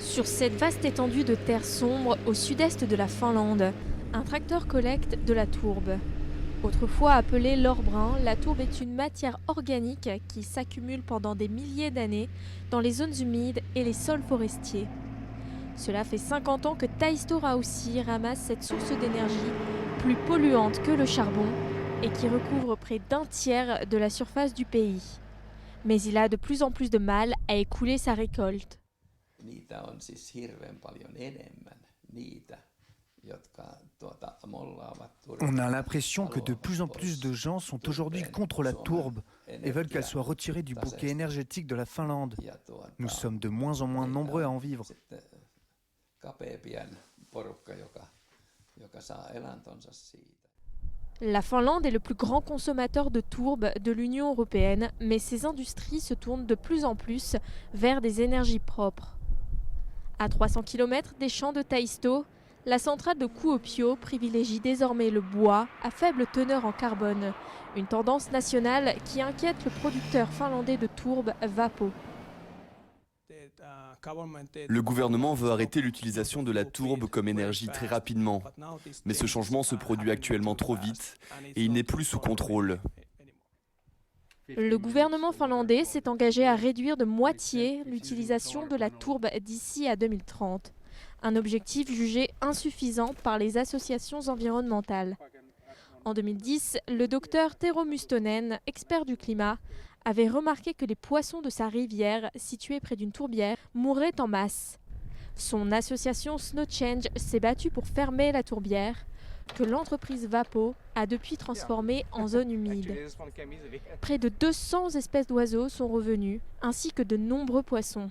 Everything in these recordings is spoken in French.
Sur cette vaste étendue de terre sombre au sud-est de la Finlande, un tracteur collecte de la tourbe. Autrefois appelée l'or brun, la tourbe est une matière organique qui s'accumule pendant des milliers d'années dans les zones humides et les sols forestiers. Cela fait 50 ans que Taisto Raussi ramasse cette source d'énergie plus polluante que le charbon et qui recouvre près d'un tiers de la surface du pays. Mais il a de plus en plus de mal à écouler sa récolte. Niitä on siis hirveän paljon enemmän, niitä, jotka mollaavat turvetta. On a l'impression que de plus en plus de gens sont aujourd'hui contre la tourbe et veulent qu'elle soit retirée du bouquet énergétique de la Finlande. Nous sommes de moins en moins nombreux à en vivre. La Finlande est le plus grand consommateur de tourbe de l'Union européenne, mais ses industries se tournent de plus en plus vers des énergies propres. À 300 km des champs de Taisto, la centrale de Kuopio privilégie désormais le bois à faible teneur en carbone, une tendance nationale qui inquiète le producteur finlandais de tourbe Vapo. Le gouvernement veut arrêter l'utilisation de la tourbe comme énergie très rapidement. Mais ce changement se produit actuellement trop vite et il n'est plus sous contrôle. Le gouvernement finlandais s'est engagé à réduire de moitié l'utilisation de la tourbe d'ici à 2030. Un objectif jugé insuffisant par les associations environnementales. En 2010, le docteur Tero Mustonen, expert du climat, avait remarqué que les poissons de sa rivière, située près d'une tourbière, mouraient en masse. Son association Snow Change s'est battue pour fermer la tourbière, que l'entreprise Vapo a depuis transformée en zone humide. Près de 200 espèces d'oiseaux sont revenues, ainsi que de nombreux poissons.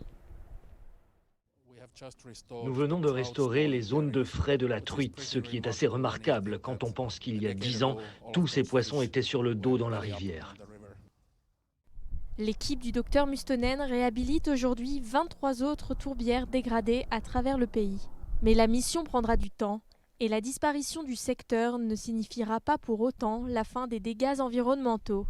Nous venons de restaurer les zones de frai de la truite, ce qui est assez remarquable quand on pense qu'il y a 10 ans, tous ces poissons étaient sur le dos dans la rivière. L'équipe du docteur Mustonen réhabilite aujourd'hui 23 autres tourbières dégradées à travers le pays. Mais la mission prendra du temps et la disparition du secteur ne signifiera pas pour autant la fin des dégâts environnementaux.